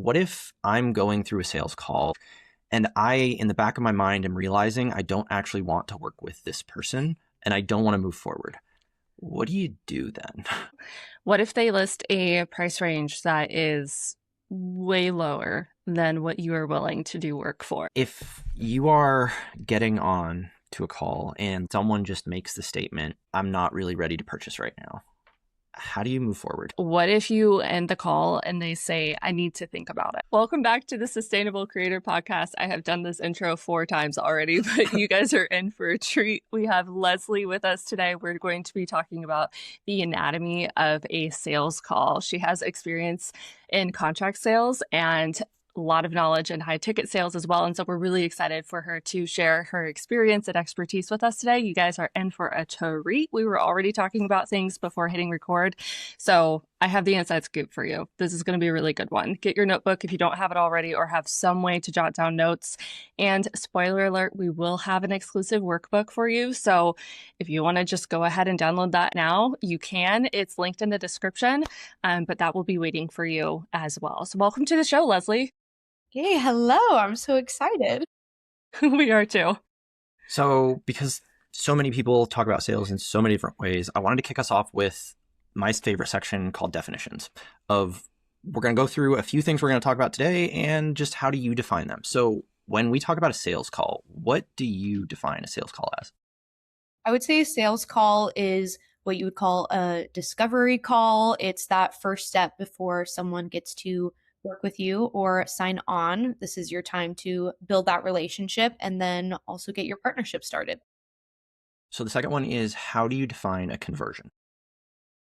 what if I'm going through a sales call and I, in the back of my mind, am realizing I don't actually want to work with this person and I don't want to move forward? What do you do then? What if they list a price range that is way lower than what you are willing to do work for? If you are getting on to a call and someone just makes the statement, I'm not really ready to purchase right now, how do you move forward? What if you end the call and they say, I need to think about it? Welcome back to the Sustainable Creator Podcast. I have done this intro 4 times already, but you guys are in for a treat. We have Leslie with us today. We're going to be talking about the anatomy of a sales call. She has experience in contract sales and a lot of knowledge in high ticket sales as well. And so we're really excited for her to share her experience and expertise with us today. You guys are in for a treat. We were already talking about things before hitting record. So I have the inside scoop for you. This is going to be a really good one. Get your notebook if you don't have it already or have some way to jot down notes. And spoiler alert, we will have an exclusive workbook for you. So if you want to just go ahead and download that now, you can. It's linked in the description, but that will be waiting for you as well. So welcome to the show, Leslie. Hey, hello. I'm so excited. We are too. So, because so many people talk about sales in so many different ways, I wanted to kick us off with my favorite section called definitions. We're going to go through a few things we're going to talk about today and just how do you define them. So when we talk about a sales call, what do you define a sales call as? I would say a sales call is what you would call a discovery call. It's that first step before someone gets to work with you or sign on. This is your time to build that relationship and then also get your partnership started. So the second one is, how do you define a conversion?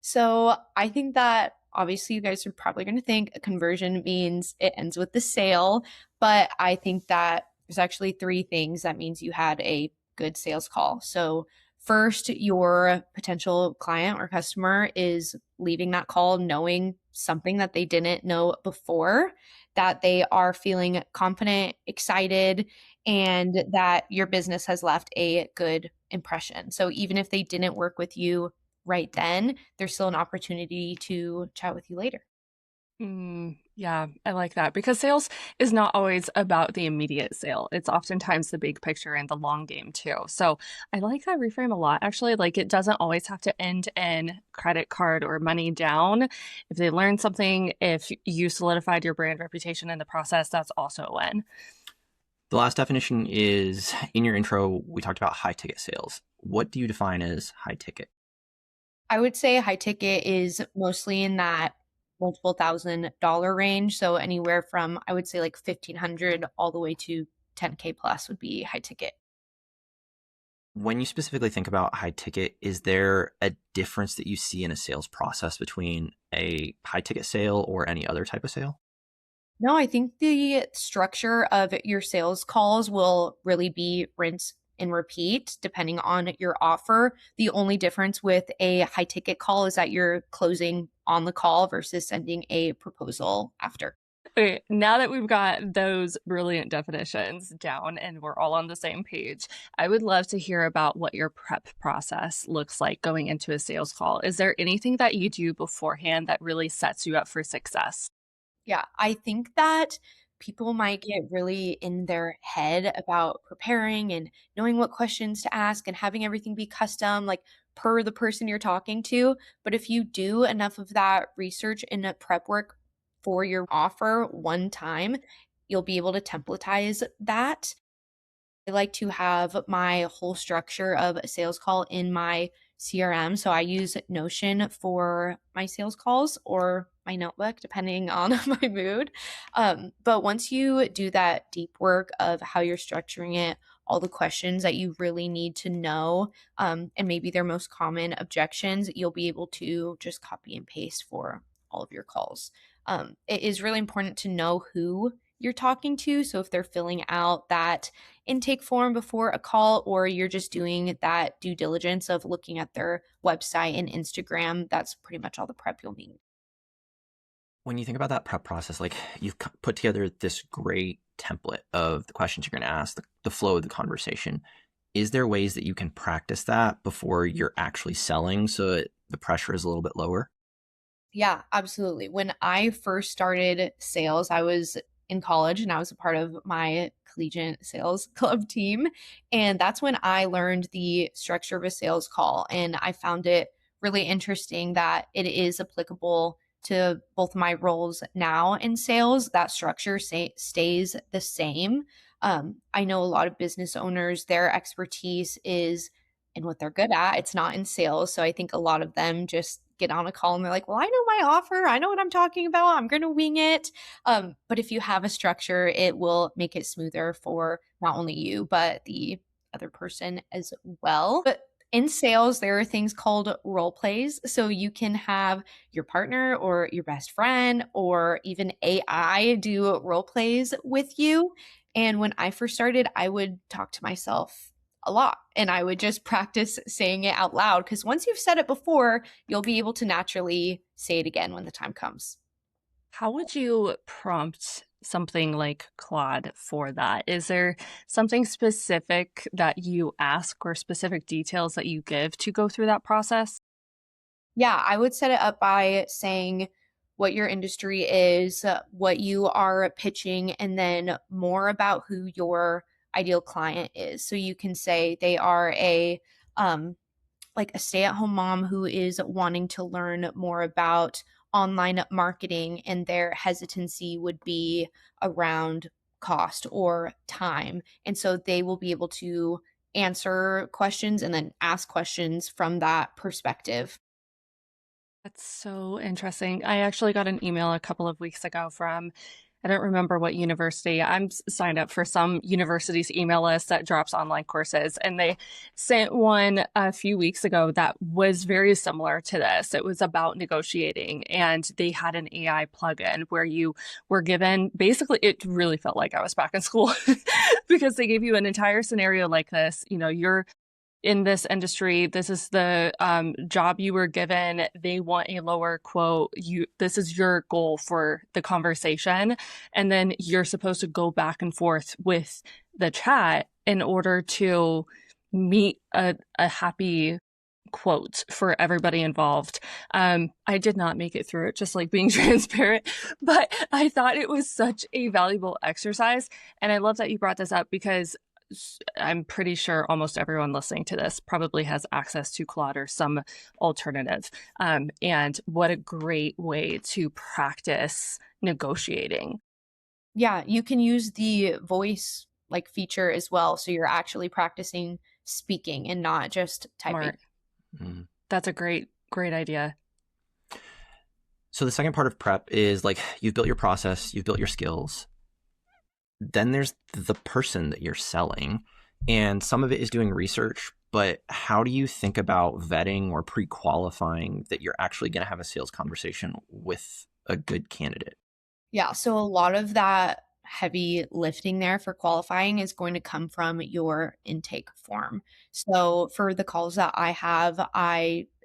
So I think that obviously you guys are probably going to think a conversion means it ends with the sale, but I think that there's actually 3 things that means you had a good sales call. So first, your potential client or customer is leaving that call knowing something that they didn't know before, that they are feeling confident, excited, and that your business has left a good impression. So even if they didn't work with you right then, there's still an opportunity to chat with you later. Yeah, I like that because sales is not always about the immediate sale. It's oftentimes the big picture and the long game too. So I like that reframe a lot. Actually, like it doesn't always have to end in credit card or money down. If they learn something, if you solidified your brand reputation in the process, that's also a win. The last definition is, in your intro, we talked about high ticket sales. What do you define as high ticket? I would say high ticket is mostly in that multiple $1,000 range. So anywhere from, I would say like 1,500 all the way to 10K plus would be high ticket. When you specifically think about high ticket, is there a difference that you see in a sales process between a high ticket sale or any other type of sale? No, I think the structure of your sales calls will really be rinse and repeat depending on your offer. The only difference with a high ticket call is that you're closing on the call versus sending a proposal after. Okay, now that we've got those brilliant definitions down and we're all on the same page, I would love to hear about what your prep process looks like going into a sales call. Is there anything that you do beforehand that really sets you up for success? Yeah, I think that people might get really in their head about preparing and knowing what questions to ask and having everything be custom, like per the person you're talking to. But if you do enough of that research and prep work for your offer one time, you'll be able to templatize that. I like to have my whole structure of a sales call in my CRM. So I use Notion for my sales calls or my notebook, depending on my mood. But once you do that deep work of how you're structuring it, all the questions that you really need to know, and maybe their most common objections, you'll be able to just copy and paste for all of your calls. It is really important to know who you're talking to. So if they're filling out that intake form before a call, or you're just doing that due diligence of looking at their website and Instagram, that's pretty much all the prep you'll need. When you think about that prep process, like you've put together this great template of the questions you're going to ask, the flow of the conversation. Is there ways that you can practice that before you're actually selling so the pressure is a little bit lower? Yeah, absolutely. When I first started sales, I was in college and I was a part of my collegiate sales club team. And that's when I learned the structure of a sales call. And I found it really interesting that it is applicable to both my roles now in sales. That structure stays the same. I know a lot of business owners, their expertise is in what they're good at. It's not in sales. So I think a lot of them just get on a call and they're like, well, I know my offer. I know what I'm talking about. I'm going to wing it. But if you have a structure, it will make it smoother for not only you, but the other person as well. But in sales, there are things called role plays. So you can have your partner or your best friend or even AI do role plays with you. And when I first started, I would talk to myself a lot and I would just practice saying it out loud because once you've said it before, you'll be able to naturally say it again when the time comes. How would you prompt something like Claude for that? Is there something specific that you ask or specific details that you give to go through that process? Yeah, I would set it up by saying what your industry is, what you are pitching, and then more about who your ideal client is. So you can say they are um, like a stay-at-home mom who is wanting to learn more about online marketing and their hesitancy would be around cost or time. And so they will be able to answer questions and then ask questions from that perspective. That's so interesting. I actually got an email a couple of weeks ago from, I don't remember what university. Signed up for some university's email list that drops online courses, and they sent one a few weeks ago that was very similar to this. It was about negotiating, and they had an AI plugin where you were given basically, it really felt like I was back in school because they gave you an entire scenario like this. You know, you're in this industry, this is the job you were given, they want a lower quote, this is your goal for the conversation, and then you're supposed to go back and forth with the chat in order to meet a happy quote for everybody involved. I did not make it through it, just like being transparent, but I thought it was such a valuable exercise. And I love that you brought this up because I'm pretty sure almost everyone listening to this probably has access to Claude or some alternative. And what a great way to practice negotiating. Yeah, you can use the voice like feature as well. So you're actually practicing speaking and not just typing. Smart. That's a great idea. So the second part of prep is like you've built your process, you've built your skills. Then there's the person that you're selling, and some of it is doing research, but how do you think about vetting or pre-qualifying that you're actually going to have a sales conversation with a good candidate? Yeah, so a lot of that heavy lifting there for qualifying is going to come from your intake form. So for the calls that I have,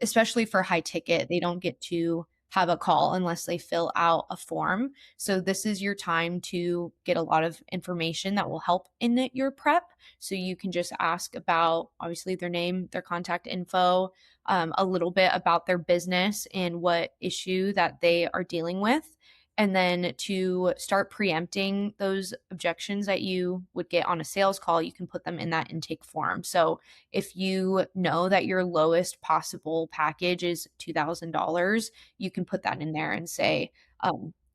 especially for high ticket, they don't get to have a call unless they fill out a form. So this is your time to get a lot of information that will help in your prep. So you can just ask about obviously their name, their contact info, a little bit about their business and what issue that they are dealing with. And then to start preempting those objections that you would get on a sales call, you can put them in that intake form. So if you know that your lowest possible package is $2,000, you can put that in there and say,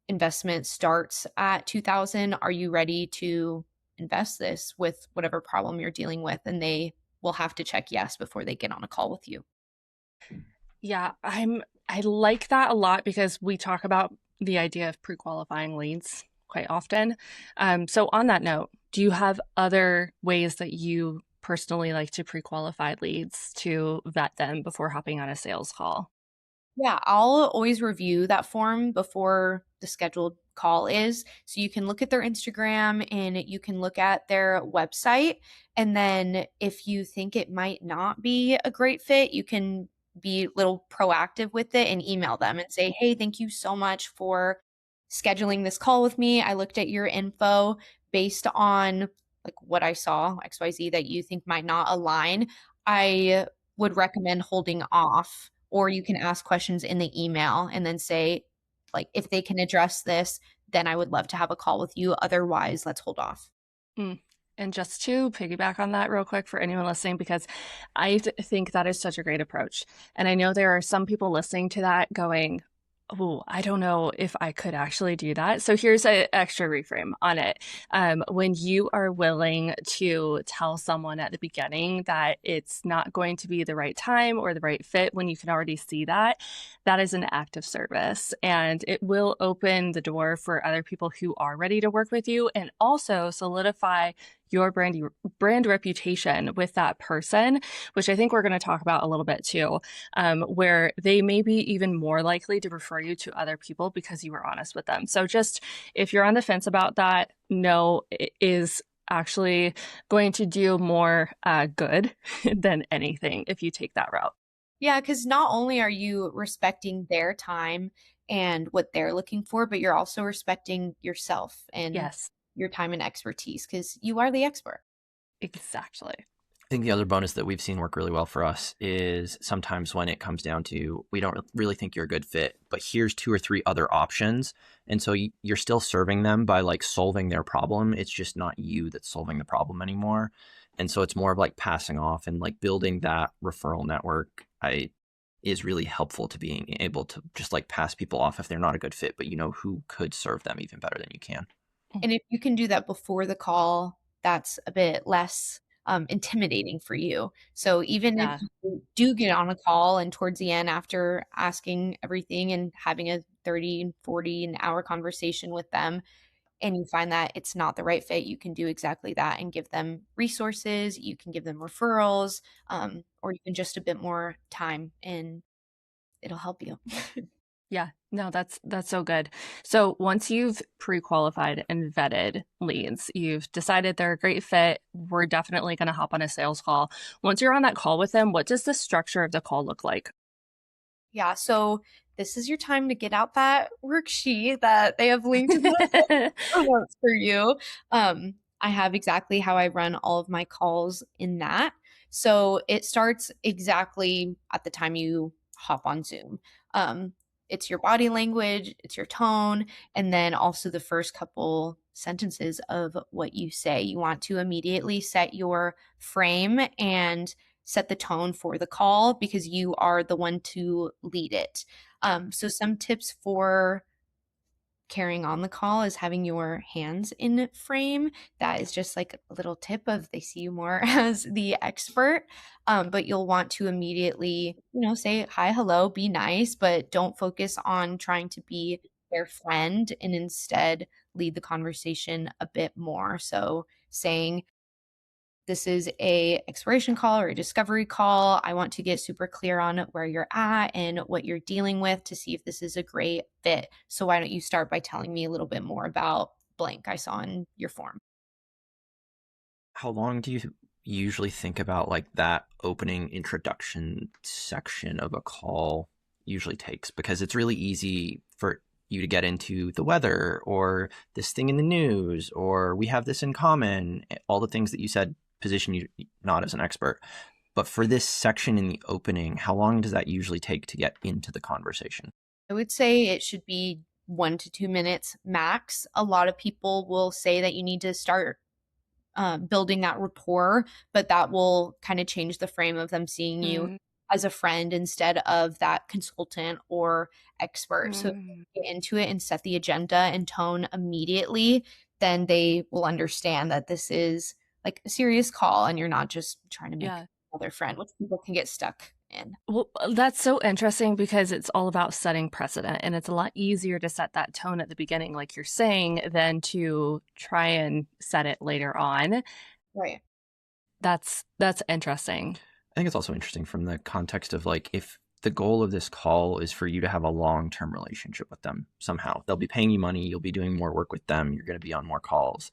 investment starts at 2,000. Are you ready to invest this with whatever problem you're dealing with? And they will have to check yes before they get on a call with you. Yeah, I like that a lot because we talk about the idea of pre-qualifying leads quite often. So on that note, do you have other ways that you personally like to pre-qualify leads to vet them before hopping on a sales call? Yeah, I'll always review that form before the scheduled call is. So you can look at their Instagram and you can look at their website. And then if you think it might not be a great fit, you can be a little proactive with it and email them and say, hey, thank you so much for scheduling this call with me. I looked at your info based on like what I saw, XYZ, that you think might not align. I would recommend holding off or you can ask questions in the email and then say, like, if they can address this, then I would love to have a call with you. Otherwise, let's hold off. Mm. And just to piggyback on that real quick for anyone listening, because think that is such a great approach. And I know there are some people listening to that going, oh, I don't know if I could actually do that. So here's an extra reframe on it. When you are willing to tell someone at the beginning that it's not going to be the right time or the right fit, when you can already see that, that is an act of service. And it will open the door for other people who are ready to work with you, and also solidify your brand reputation with that person, which I think we're going to talk about a little bit too, where they may be even more likely to refer you to other people because you were honest with them. So just if you're on the fence about that, no, it is actually going to do more good than anything if you take that route. Yeah, because not only are you respecting their time and what they're looking for, but you're also respecting yourself and Yes, your time and expertise because you are the expert. exactly. I think the other bonus that we've seen work really well for us is sometimes when it comes down to, we don't really think you're a good fit, but here's 2 or 3 other options. And so you're still serving them by like solving their problem. It's just not you that's solving the problem anymore. And so it's more of like passing off, and like building that referral network is really helpful to being able to just like pass people off if they're not a good fit, but you know who could serve them even better than you can. And if you can do that before the call, that's a bit less intimidating for you. So even if Yeah. you do get on a call and towards the end, after asking everything and having a 30, 40 an hour conversation with them, and you find that it's not the right fit, you can do exactly that and give them resources, you can give them referrals, or you can just a bit more time and it'll help you. Yeah, no, that's so good. So once you've pre-qualified and vetted leads, you've decided they're a great fit, we're definitely going to hop on a sales call. Once you're on that call with them, what does the structure of the call look like? Yeah, so this is your time to get out that worksheet that they have linked in the notes for you. I have exactly how I run all of my calls in that. So it starts exactly at the time you hop on Zoom. It's your body language, it's your tone, and then also the first couple sentences of what you say. You want to immediately set your frame and set the tone for the call because you are the one to lead it. So some tips for carrying on the call is having your hands in frame. That is just like a little tip of they see you more as the expert. But you'll want to immediately, say hi, hello, be nice, but don't focus on trying to be their friend and instead lead the conversation a bit more. So saying, this is a exploration call or a discovery call. I want to get super clear on where you're at and what you're dealing with to see if this is a great fit. So why don't you start by telling me a little bit more about blank I saw in your form? How long do you usually think about like that opening introduction section of a call usually takes? Because it's really easy for you to get into the weather or this thing in the news or we have this in common, all the things that you said position you not as an expert. But for this section in the opening, how long does that usually take to get into the conversation? I would say it should be 1 to 2 minutes max. A lot of people will say that you need to start building that rapport, but that will kind of change the frame of them seeing you Mm, as a friend instead of that consultant or expert. So if mm, you get into it and set the agenda and tone immediately, then they will understand that this is like a serious call and you're not just trying to make yeah. another friend, which people can get stuck in. Well, that's so interesting because it's all about setting precedent, and it's a lot easier to set that tone at the beginning, like you're saying, than to try and set it later on. Right. That's interesting. I think it's also interesting from the context of like, if the goal of this call is for you to have a long-term relationship with them somehow, they'll be paying you money, you'll be doing more work with them, you're going to be on more calls.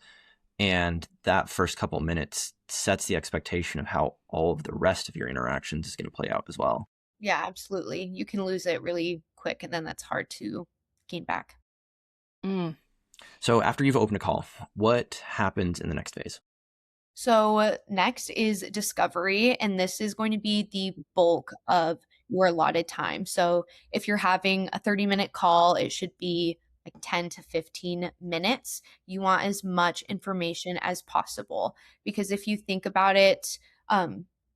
And that first couple minutes sets the expectation of how all of the rest of your interactions is going to play out as well. Yeah, absolutely. You can lose it really quick and then that's hard to gain back. Mm, So after you've opened a call, what happens in the next phase? So next is discovery, and this is going to be the bulk of your allotted time. So if you're having a 30-minute call, it should be like 10 to 15 minutes. You want as much information as possible, because if you think about it,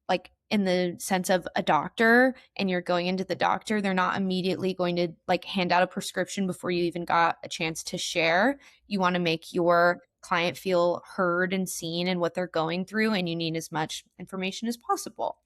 like in the sense of a doctor, and you're going into the doctor, they're not immediately going to like hand out a prescription before you even got a chance to share. You want to make your client feel heard and seen and what they're going through, and you need as much information as possible.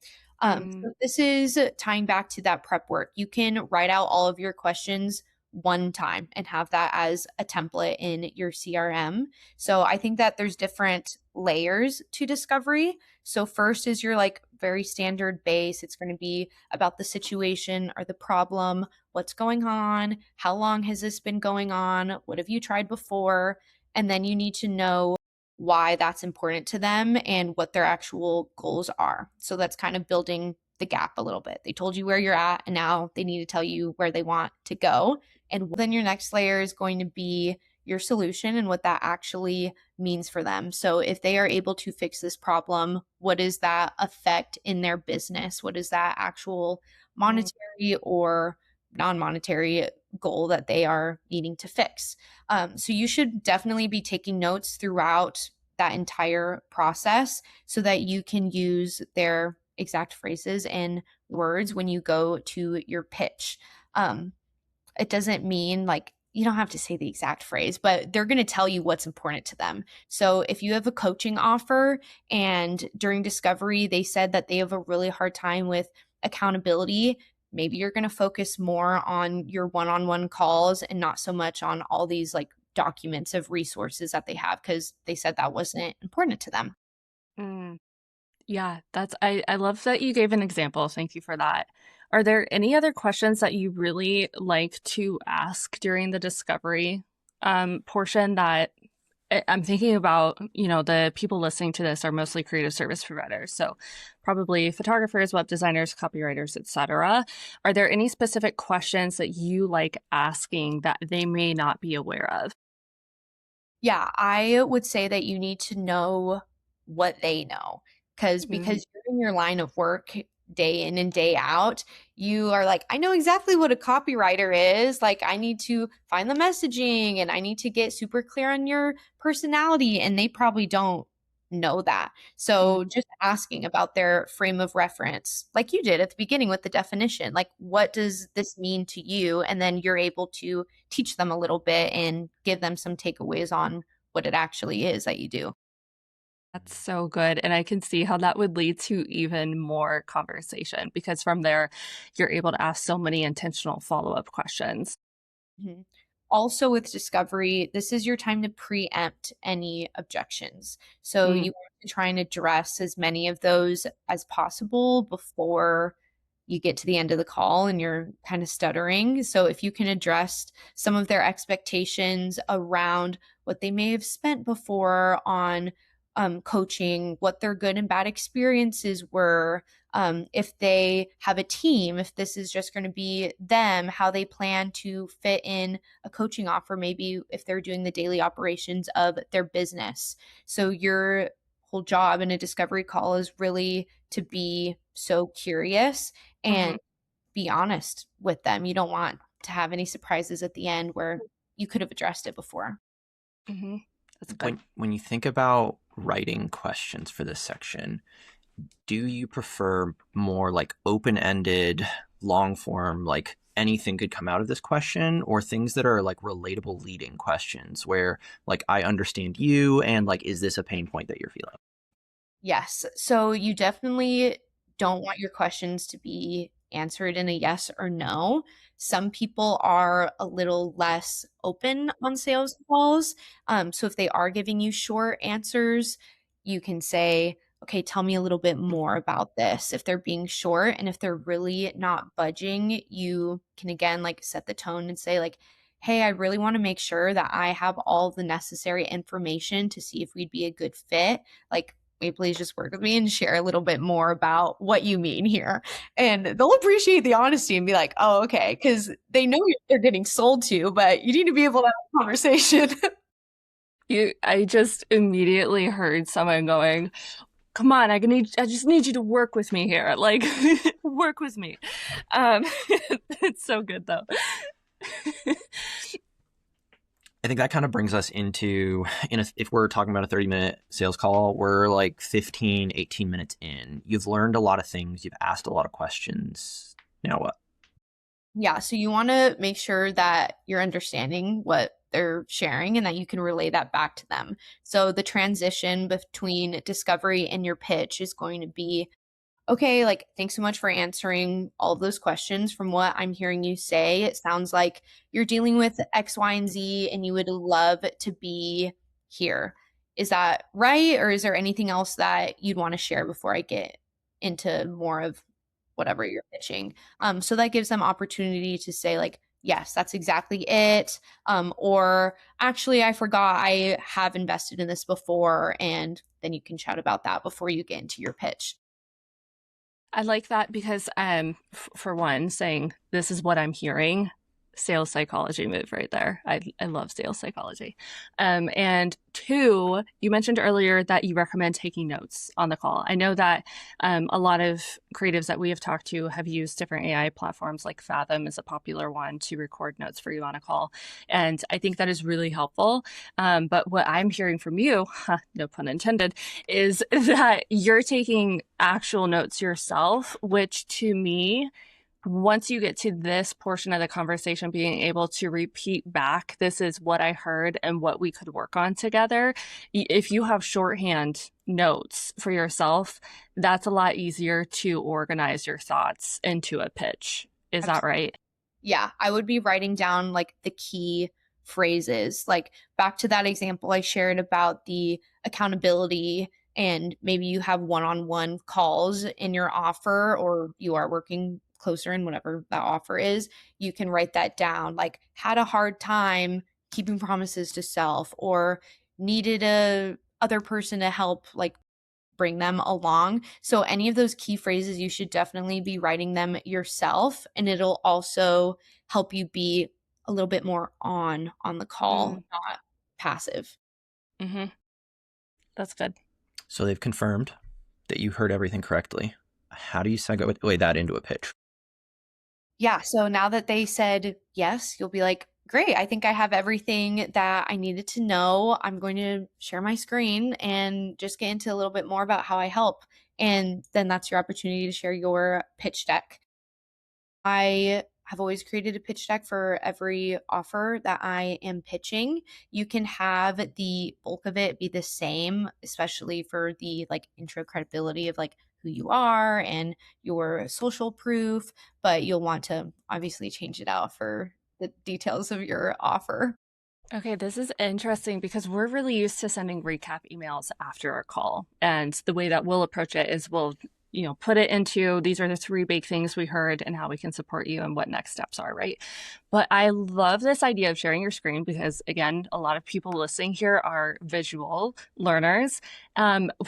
So this is tying back to that prep work. You can write out all of your questions one time and have that as a template in your CRM. So I think that there's different layers to discovery. So first is your like very standard base. It's going to be about the situation or the problem, what's going on, how long has this been going on, what have you tried before, and then you need to know why that's important to them and what their actual goals are. So that's kind of building the gap a little bit. They told you where you're at, and now they need to tell you where they want to go. And then your next layer is going to be your solution and what that actually means for them. So if they are able to fix this problem, what does that affect in their business? What is that actual monetary or non-monetary goal that they are needing to fix? So you should definitely be taking notes throughout that entire process so that you can use their exact phrases and words when you go to your pitch. It doesn't mean like you don't have to say the exact phrase, but they're going to tell you what's important to them. So if you have a coaching offer and during discovery, they said that they have a really hard time with accountability, maybe you're going to focus more on your one-on-one calls and not so much on all these like documents of resources that they have, because they said that wasn't important to them. Yeah, I love that you gave an example. Thank you for that. Are there any other questions that you really like to ask during the discovery portion that I'm thinking about? The people listening to this are mostly creative service providers, so probably photographers, web designers, copywriters, etc. Are there any specific questions that you like asking that they may not be aware of? Yeah, I would say that you need to know what they know, because you're in your line of work day in and day out, you are like, I know exactly what a copywriter is. Like, I need to find the messaging and I need to get super clear on your personality. And they probably don't know that. So just asking about their frame of reference, like you did at the beginning with the definition, like, what does this mean to you? And then you're able to teach them a little bit and give them some takeaways on what it actually is that you do. That's so good. And I can see how that would lead to even more conversation, because from there, you're able to ask so many intentional follow-up questions. Mhm. Also, with discovery, this is your time to preempt any objections. So you want to try and address as many of those as possible before you get to the end of the call and you're kind of stuttering. So if you can address some of their expectations around what they may have spent before on coaching, what their good and bad experiences were, if they have a team, if this is just going to be them, how they plan to fit in a coaching offer, maybe if they're doing the daily operations of their business. So your whole job in a discovery call is really to be so curious and be honest with them. You don't want to have any surprises at the end where you could have addressed it before. That's good. When you think about writing questions for this section, do you prefer more like open-ended, long form, like anything could come out of this question, or things that are like relatable leading questions where like I understand you and like, is this a pain point that you're feeling? Yes. So you definitely don't want your questions to be answered in a yes or no. Some people are a little less open on sales calls. So if they are giving you short answers, you can say, okay, tell me a little bit more about this. If they're being short and if they're really not budging, you can again like set the tone and say like, hey, I really want to make sure that I have all the necessary information to see if we'd be a good fit. Like, please just work with me and share a little bit more about what you mean here. And they'll appreciate the honesty and be like, oh, okay. Because they know they're getting sold to, but you need to be able to have a conversation. I just immediately heard someone going, come on, I just need you to work with me here. Like, work with me. Um, it's so good though. I think that kind of brings us into, if we're talking about a 30-minute sales call, we're like 15, 18 minutes in. You've learned a lot of things. You've asked a lot of questions. Now what? Yeah, so you want to make sure that you're understanding what they're sharing and that you can relay that back to them. So the transition between discovery and your pitch is going to be, okay, like, thanks so much for answering all of those questions. From what I'm hearing you say, it sounds like you're dealing with X, Y, and Z, and you would love to be here. Is that right? Or is there anything else that you'd want to share before I get into more of whatever you're pitching? So that gives them opportunity to say, like, yes, that's exactly it. Or actually, I forgot I have invested in this before. And then you can chat about that before you get into your pitch. I like that because, for one, saying this is what I'm hearing, sales psychology move right there. I love sales psychology. And two, you mentioned earlier that you recommend taking notes on the call. I know that a lot of creatives that we have talked to have used different AI platforms, like Fathom is a popular one, to record notes for you on a call. And I think that is really helpful. But what I'm hearing from you, no pun intended, is that you're taking actual notes yourself, which to me, once you get to this portion of the conversation, being able to repeat back, this is what I heard and what we could work on together. If you have shorthand notes for yourself, that's a lot easier to organize your thoughts into a pitch. Is that right? Yeah, I would be writing down like the key phrases. Like back to that example I shared about the accountability, and maybe you have one-on-one calls in your offer, or you are working closer in whatever that offer is. You can write that down, like had a hard time keeping promises to self, or needed a other person to help like bring them along. So any of those key phrases, you should definitely be writing them yourself, and it'll also help you be a little bit more on the call, not passive. Mm-hmm. That's good. So they've confirmed that you heard everything correctly. How do you segue that into a pitch? Yeah, so now that they said yes, you'll be like, great, I think I have everything that I needed to know. I'm going to share my screen and just get into a little bit more about how I help. And then that's your opportunity to share your pitch deck. I have always created a pitch deck for every offer that I am pitching. You can have the bulk of it be the same, especially for the like intro credibility of like who you are and your social proof, but you'll want to obviously change it out for the details of your offer. Okay, this is interesting because we're really used to sending recap emails after our call. And the way that we'll approach it is we'll, put it into these are the three big things we heard and how we can support you and what next steps are, right? But I love this idea of sharing your screen because, again, a lot of people listening here are visual learners.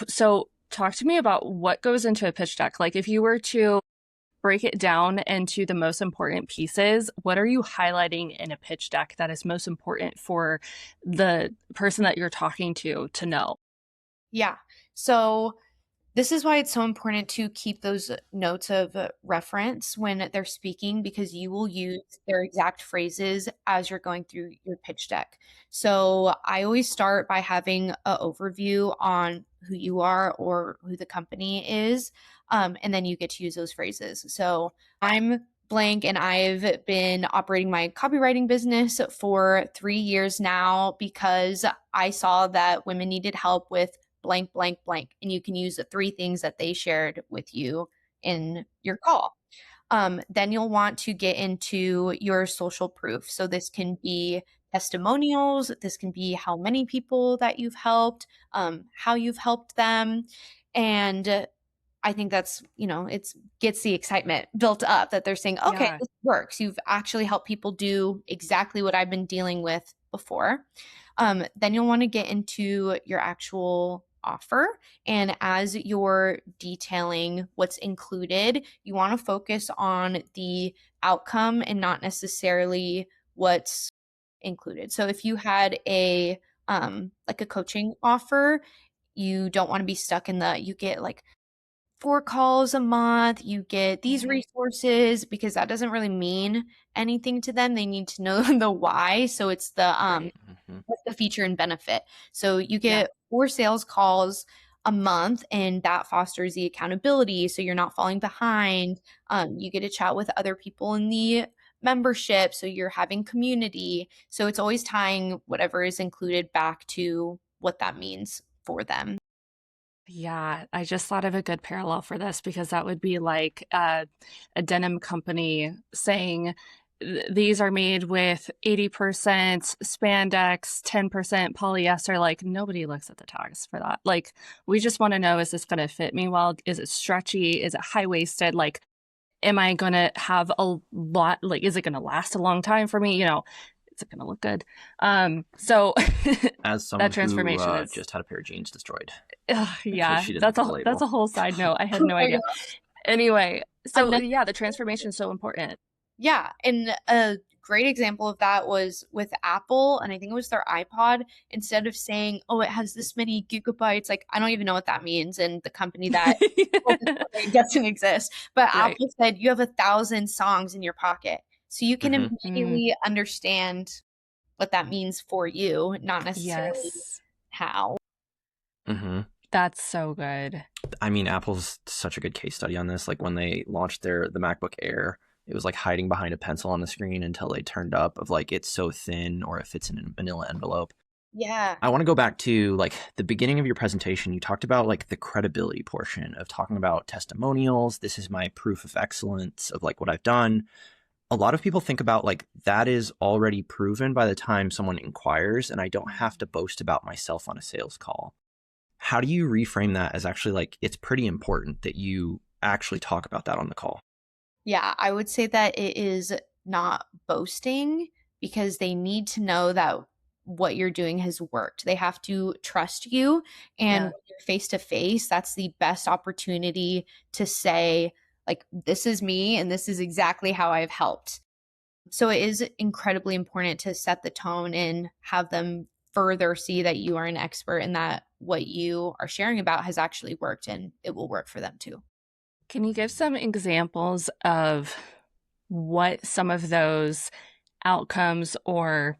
So talk to me about what goes into a pitch deck. Like if you were to break it down into the most important pieces, what are you highlighting in a pitch deck that is most important for the person that you're talking to know? Yeah. So this is why it's so important to keep those notes of reference when they're speaking, because you will use their exact phrases as you're going through your pitch deck. So I always start by having an overview on who you are or who the company is, and then you get to use those phrases. So I'm blank, and I've been operating my copywriting business for 3 years now because I saw that women needed help with blank, blank, blank. And you can use the three things that they shared with you in your call. Then you'll want to get into your social proof. So this can be testimonials, this can be how many people that you've helped, how you've helped them. And I think that's, it gets the excitement built up that they're saying, okay, Yeah. this works. You've actually helped people do exactly what I've been dealing with before. Then you'll want to get into your actual offer. And as you're detailing what's included, you want to focus on the outcome and not necessarily what's included. So if you had a like a coaching offer, You don't want to be stuck in you get like 4 calls a month, you get these resources, because that doesn't really mean anything to them. They need to know the why. So it's Right. what's the feature and benefit. So you Yeah. get 4 sales calls a month, and that fosters the accountability. So you're not falling behind. You get to chat with other people in the membership. So you're having community. So it's always tying whatever is included back to what that means for them. Yeah, I just thought of a good parallel for this because that would be like a denim company saying these are made with 80% spandex, 10% polyester. Like nobody looks at the tags for that. Like we just want to know, is this going to fit me well? Is it stretchy? Is it high-waisted? Like, am I going to have a lot? Like, is it going to last a long time for me? Is it going to look good? So As someone that transformation who is just had a pair of jeans destroyed. yeah, she didn't that's put a the that's label. a whole side note. I had no idea. Anyway, so Another yeah, the transformation is so important. Yeah, and a great example of that was with Apple, and I think it was their iPod. Instead of saying, "Oh, it has this many gigabytes," like I don't even know what that means, and the company that doesn't exist. But Right. Apple said you have 1,000 songs in your pocket, so you can Mhm. immediately understand what that means for you, not necessarily Yes. how. Mm-hmm. That's so good. I mean, Apple's such a good case study on this. Like when they launched the MacBook Air, it was like hiding behind a pencil on the screen until they turned up of like it's so thin or it fits in a manila envelope. Yeah. I want to go back to like the beginning of your presentation. You talked about like the credibility portion of talking about testimonials. This is my proof of excellence of like what I've done. A lot of people think about like that is already proven by the time someone inquires, and I don't have to boast about myself on a sales call. How do you reframe that as actually like it's pretty important that you actually talk about that on the call? Yeah, I would say that it is not boasting, because they need to know that what you're doing has worked. They have to trust you. And Yeah. when you're face to face, that's the best opportunity to say, like, this is me and this is exactly how I've helped. So it is incredibly important to set the tone and have them further see that you are an expert and that what you are sharing about has actually worked, and it will work for them too. Can you give some examples of what some of those outcomes or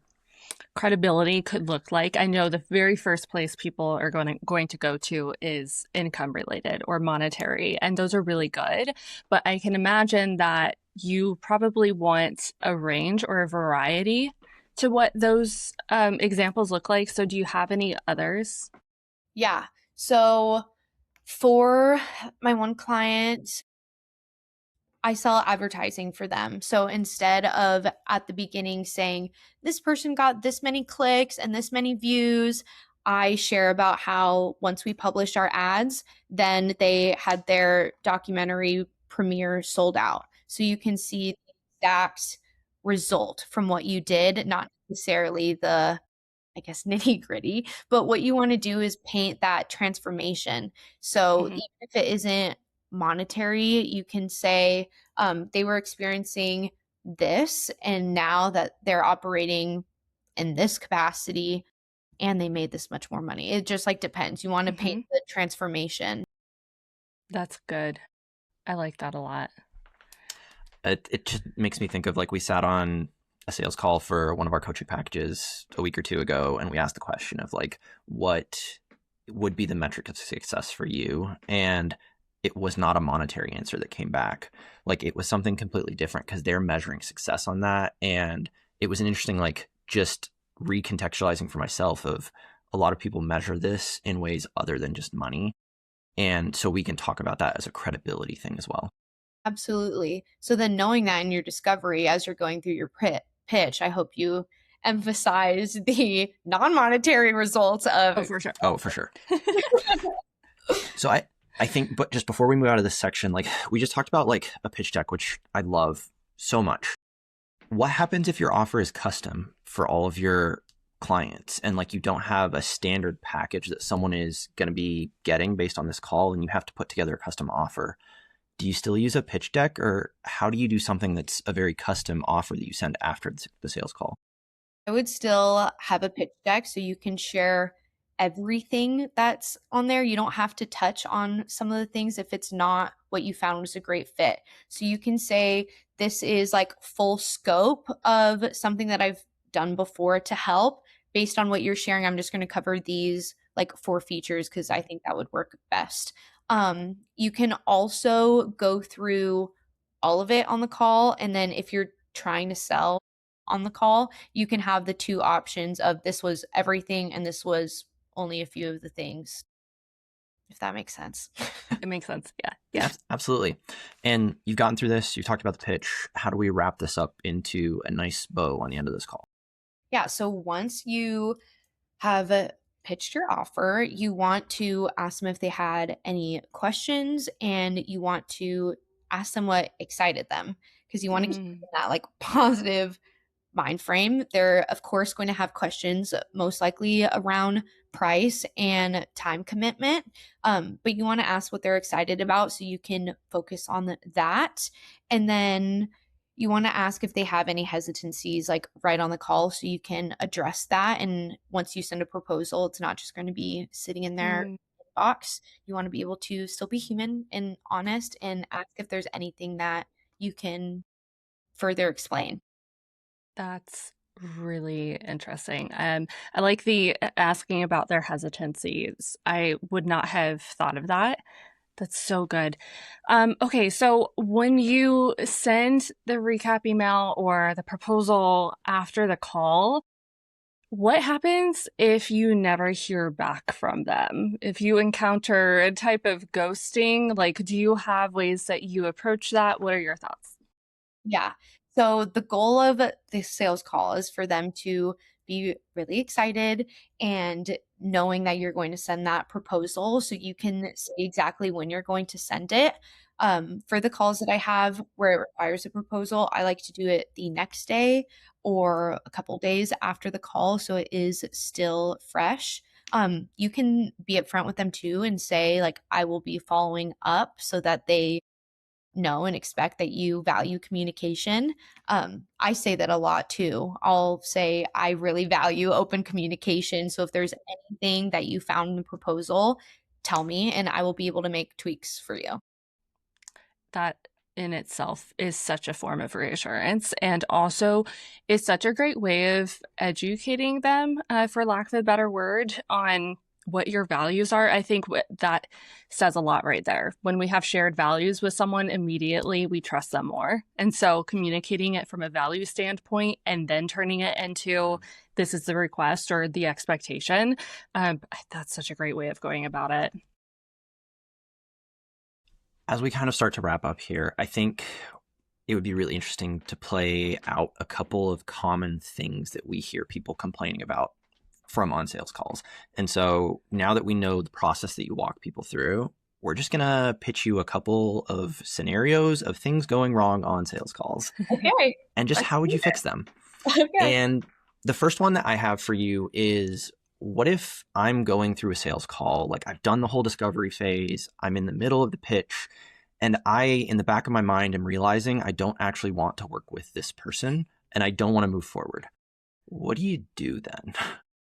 credibility could look like? I know the very first place people are going to go to is income related or monetary, and those are really good. But I can imagine that you probably want a range or a variety to what those examples look like. So, do you have any others? Yeah. So for my one client, I sell advertising for them. So instead of at the beginning saying, this person got this many clicks and this many views, I share about how once we published our ads, then they had their documentary premiere sold out. So you can see the exact result from what you did, not necessarily the, I guess, nitty gritty, but what you want to do is paint that transformation. So Mm-hmm. even if it isn't monetary, you can say they were experiencing this, and now that they're operating in this capacity and they made this much more money. It just like depends. You want to paint Mm-hmm. the transformation. That's good. I like that a lot. It just makes me think of like we sat on a sales call for one of our coaching packages a week or two ago, and we asked the question of like, what would be the metric of success for you? And it was not a monetary answer that came back. Like it was something completely different because they're measuring success on that. And it was an interesting, like just recontextualizing for myself of a lot of people measure this in ways other than just money. And so we can talk about that as a credibility thing as well. Absolutely. So then knowing that in your discovery as you're going through your pitch, I hope you emphasize the non-monetary results Oh, of for sure. Oh, for sure. So I think, but just before we move out of this section, like we just talked about like a pitch deck, which I love so much. What happens if your offer is custom for all of your clients and like you don't have a standard package that someone is going to be getting based on this call and you have to put together a custom offer? Do you still use a pitch deck, or how do you do something that's a very custom offer that you send after the sales call? I would still have a pitch deck so you can share everything that's on there. You don't have to touch on some of the things if it's not what you found was a great fit. So you can say, this is like full scope of something that I've done before to help. Based on what you're sharing, I'm just going to cover these like 4 features because I think that would work best. You can also go through all of it on the call. And then if you're trying to sell on the call, you can have the 2 options of this was everything and this was only a few of the things, if that makes sense. It makes sense. Yeah. Absolutely. And you've gotten through this. You've talked about the pitch. How do we wrap this up into a nice bow on the end of this call? Yeah. So once you have pitched your offer, you want to ask them if they had any questions, and you want to ask them what excited them, because you want to keep that like positive mind frame. They're of course going to have questions, most likely around price and time commitment, but you want to ask what they're excited about so you can focus on that. And then you want to ask if they have any hesitancies like right on the call so you can address that. And once you send a proposal, it's not just going to be sitting in their box. You want to be able to still be human and honest and ask if there's anything that you can further explain. That's really interesting. I like the asking about their hesitancies. I would not have thought of that. That's so good. Okay, so when you send the recap email or the proposal after the call, what happens if you never hear back from them? If you encounter a type of ghosting, like, do you have ways that you approach that? What are your thoughts? Yeah. So the goal of the sales call is for them to be really excited and knowing that you're going to send that proposal so you can say exactly when you're going to send it. For the calls that I have where it requires a proposal, I like to do it the next day or a couple days after the call so it is still fresh. You can be upfront with them too and say, like, I will be following up so that they know and expect that you value communication. I say that a lot too. I'll say I really value open communication. So if there's anything that you found in the proposal, tell me and I will be able to make tweaks for you. That in itself is such a form of reassurance, and also is such a great way of educating them, for lack of a better word, on what your values are. I think that says a lot right there. When we have shared values with someone, immediately we trust them more. And so communicating it from a value standpoint and then turning it into this is the request or the expectation, that's such a great way of going about it. As we kind of start to wrap up here, I think it would be really interesting to play out a couple of common things that we hear people complaining about from on sales calls. And so now that we know the process that you walk people through, we're just going to pitch you a couple of scenarios of things going wrong on sales calls. Okay. And just how would you fix them? Okay. And the first one that I have for you is, what if I'm going through a sales call, like I've done the whole discovery phase, I'm in the middle of the pitch, and I, in the back of my mind, am realizing I don't actually want to work with this person and I don't want to move forward. What do you do then?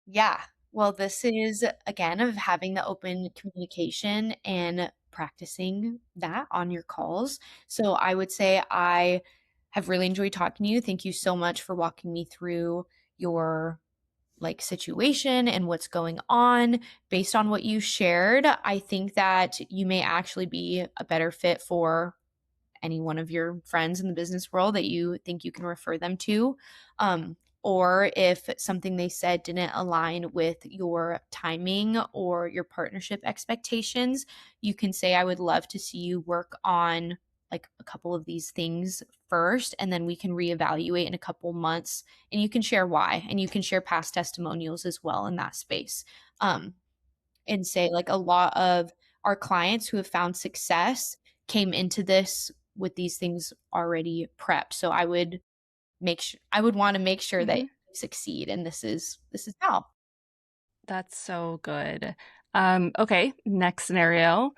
Yeah. Well, this is again of having the open communication and practicing that on your calls. So I would say I have really enjoyed talking to you. Thank you so much for walking me through your like situation and what's going on. Based on what you shared, I think that you may actually be a better fit for any one of your friends in the business world that you think you can refer them to. Or if something they said didn't align with your timing or your partnership expectations, you can say, I would love to see you work on like a couple of these things first, and then we can reevaluate in a couple months, and you can share why, and you can share past testimonials as well in that space. And say like a lot of our clients who have found success came into this with these things already prepped. So I would want to make sure that you succeed, and this is how. That's so good. Okay, next scenario.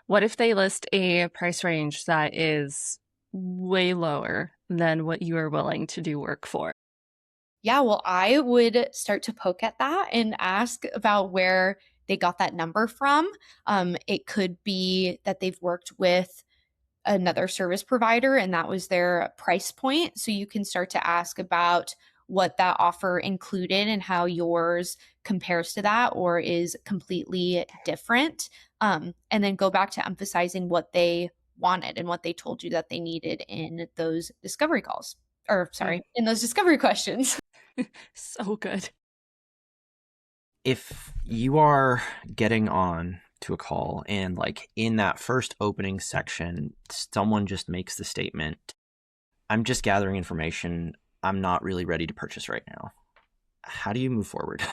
What if they list a price range that is way lower than what you are willing to do work for? Yeah, well, I would start to poke at that and ask about where they got that number from. It could be that they've worked with another service provider and that was their price point. So you can start to ask about what that offer included and how yours compares to that or is completely different. And then go back to emphasizing what they wanted and what they told you that they needed in those discovery calls. Or, sorry, in those discovery questions. So good. If you are getting on to a call and like in that first opening section, someone just makes the statement, I'm just gathering information. I'm not really ready to purchase right now. How do you move forward?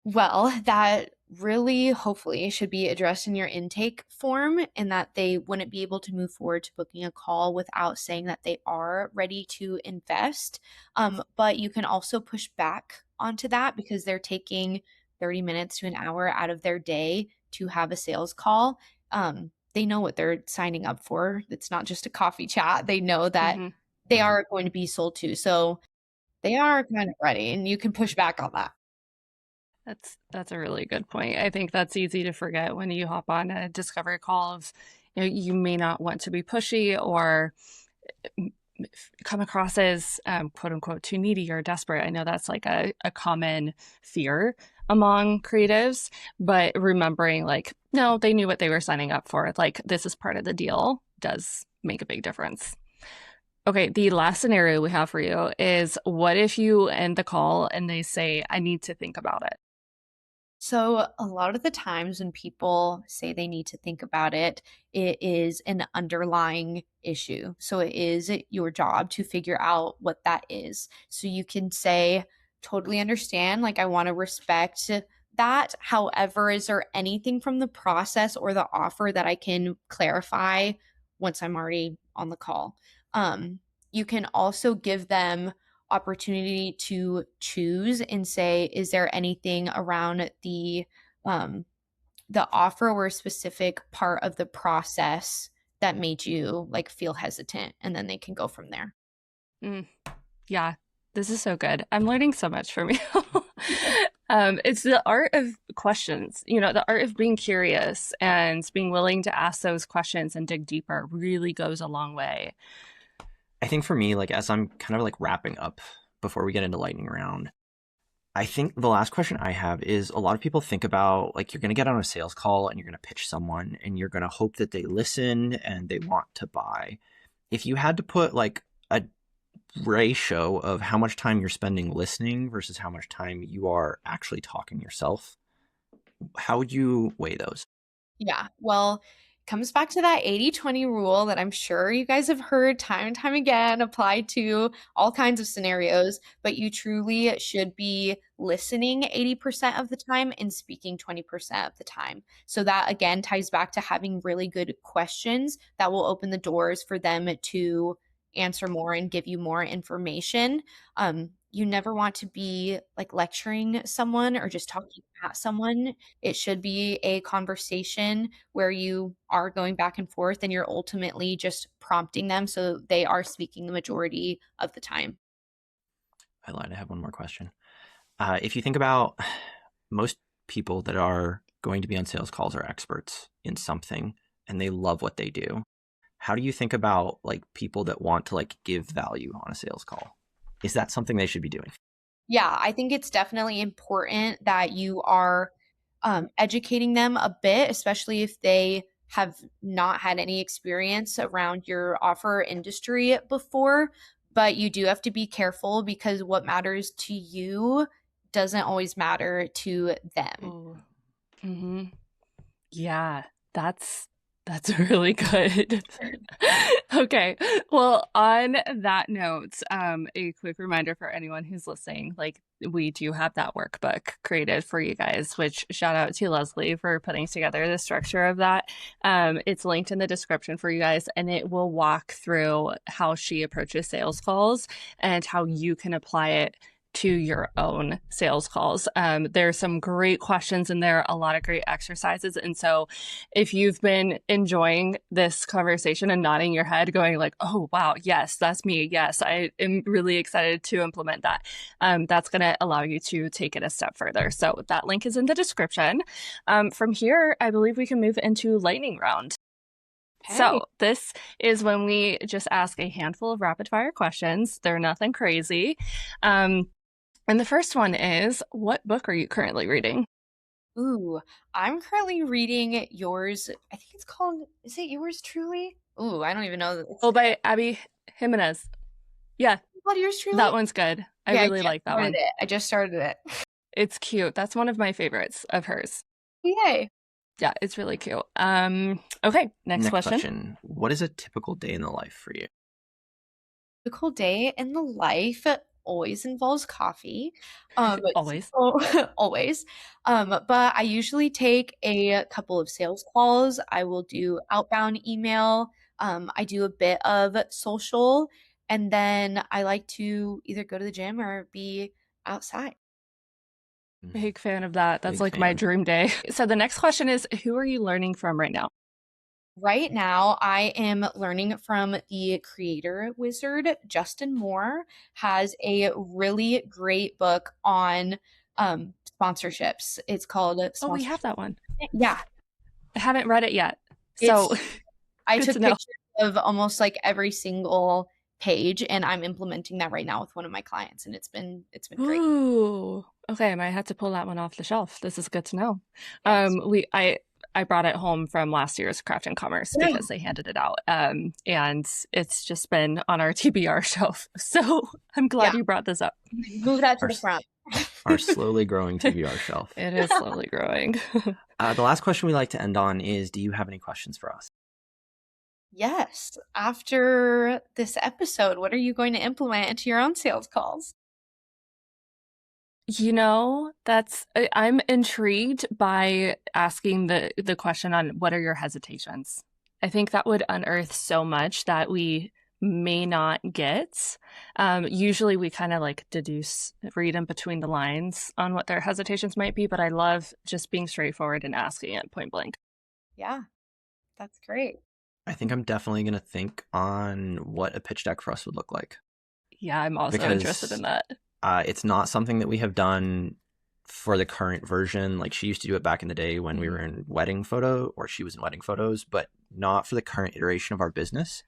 Well, that really hopefully should be addressed in your intake form and that they wouldn't be able to move forward to booking a call without saying that they are ready to invest. But you can also push back onto that because they're taking 30 minutes to an hour out of their day to have a sales call. They know what they're signing up for. It's not just a coffee chat. They know that they are going to be sold to. So they are kind of ready and you can push back on that. That's a really good point. I think that's easy to forget when you hop on a discovery call of, you may not want to be pushy or come across as quote unquote too needy or desperate. I know that's like a common fear among creatives, but remembering like, no, they knew what they were signing up for. Like this is part of the deal does make a big difference. Okay, the last scenario we have for you is what if you end the call and they say, I need to think about it? So, a lot of the times when people say they need to think about it, it is an underlying issue. So, it is your job to figure out what that is. So, you can say, totally understand, like, I want to respect that. However, is there anything from the process or the offer that I can clarify once I'm already on the call? You can also give them opportunity to choose and say, is there anything around the offer or a specific part of the process that made you like feel hesitant? And then they can go from there. Yeah, this is so good. I'm learning so much from you. It's the art of questions, the art of being curious and being willing to ask those questions and dig deeper really goes a long way. I think for me, like as I'm kind of like wrapping up before we get into lightning round, I think the last question I have is a lot of people think about like you're going to get on a sales call and you're going to pitch someone and you're going to hope that they listen and they want to buy. If you had to put like a ratio of how much time you're spending listening versus how much time you are actually talking yourself, how would you weigh those? Yeah. Well, comes back to that 80-20 rule that I'm sure you guys have heard time and time again applied to all kinds of scenarios, but you truly should be listening 80% of the time and speaking 20% of the time. So that again ties back to having really good questions that will open the doors for them to answer more and give you more information. You never want to be like lecturing someone or just talking at someone. It should be a conversation where you are going back and forth and you're ultimately just prompting them so they are speaking the majority of the time. I lied. I have one more question. If you think about most people that are going to be on sales calls are experts in something and they love what they do. How do you think about like people that want to like give value on a sales call? Is that something they should be doing? Yeah, I think it's definitely important that you are educating them a bit, especially if they have not had any experience around your offer industry before. But you do have to be careful because what matters to you doesn't always matter to them. Mm-hmm. Yeah, that's really good. Okay. Well, on that note, a quick reminder for anyone who's listening, like we do have that workbook created for you guys, which shout out to Leslie for putting together the structure of that. It's linked in the description for you guys, and it will walk through how she approaches sales calls and how you can apply it to your own sales calls. There's some great questions in there, a lot of great exercises. And so if you've been enjoying this conversation and nodding your head going like, oh, wow, yes, that's me. Yes, I am really excited to implement that. That's going to allow you to take it a step further. So that link is in the description. From here, I believe we can move into lightning round. Okay. So this is when we just ask a handful of rapid fire questions. They're nothing crazy. And the first one is, what book are you currently reading? Ooh, I'm currently reading yours. I think it's called, is it Yours Truly? Ooh, I don't even know. Oh, by Abby Jimenez. Yeah, Called Yours Truly? that one's good. I Yeah, really like that one. I just started it. It's cute. That's one of my favorites of hers. Yay. Yeah, it's really cute. Okay, next question. What is a typical day in the life for you? Typical day in the life always involves coffee. Always. Always. But I usually take a couple of sales calls. I will do outbound email. I do a bit of social, and then I like to either go to the gym or be outside. Big fan of that. That's Big like my fan. dream day. So the next question is, who are you learning from right now? Right now, I am learning from the creator wizard. Justin Moore has a really great book on sponsorships. It's called Oh, we have that one. Yeah. I haven't read it yet. So I good took to know. pictures of almost like every single page, and I'm implementing that right now with one of my clients, and it's been great. Ooh. Okay, I might have to pull that one off the shelf. This is good to know. Yes. I brought it home from last year's Craft and Commerce Yeah. because they handed it out. And it's just been on our TBR shelf. So I'm glad you brought this up. Move that to the front. Our slowly growing TBR shelf. It is slowly growing. The last question we like to end on is, do you have any questions for us? Yes. After this episode, what are you going to implement into your own sales calls? You know, I'm intrigued by asking the question on what are your hesitations. I think that would unearth so much that we may not get. Usually we kind of like read in between the lines on what their hesitations might be, but I love just being straightforward and asking it point blank. Yeah, that's great. I think I'm definitely going to think on what a pitch deck for us would look like. Yeah, I'm also interested in that. It's not something that we have done for the current version. Like, she used to do it back in the day when we were in wedding photo, or she was in wedding photos, but not for the current iteration of our business.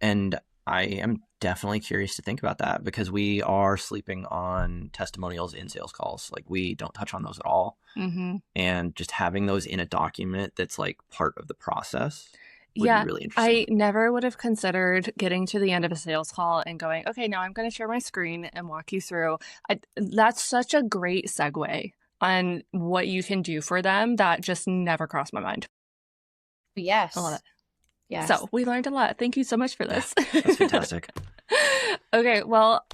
And I am definitely curious to think about that, because we are sleeping on testimonials in sales calls. Like, we don't touch on those at all. Mm-hmm. And just having those in a document that's like part of the process would be really interesting. I never would have considered getting to the end of a sales call and going, okay, now I'm going to share my screen and walk you through. That's such a great segue on what you can do for them that just never crossed my mind. Yes. I love it. Yes. So we learned a lot. Thank you so much for this. Yeah, that's fantastic. Okay, well,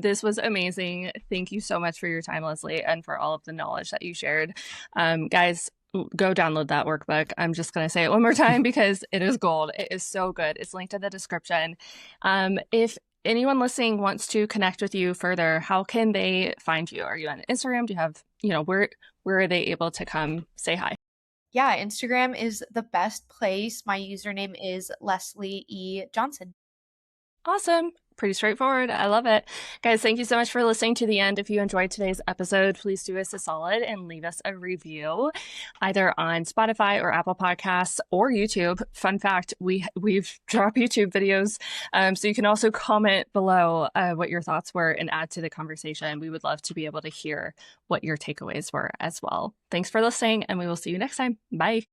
this was amazing. Thank you so much for your time, Leslie, and for all of the knowledge that you shared. Guys, go download that workbook. I'm just going to say it one more time because it is gold. It is so good. It's linked in the description. If anyone listening wants to connect with you further, how can they find you? Are you on Instagram? Do you have, where are they able to come say hi? Yeah, Instagram is the best place. My username is Leslie E. Johnson. Awesome. Pretty straightforward. I love it. Guys, thank you so much for listening to the end. If you enjoyed today's episode, please do us a solid and leave us a review either on Spotify or Apple Podcasts or YouTube. Fun fact, we've dropped YouTube videos. So you can also comment below what your thoughts were and add to the conversation. We would love to be able to hear what your takeaways were as well. Thanks for listening, and we will see you next time. Bye.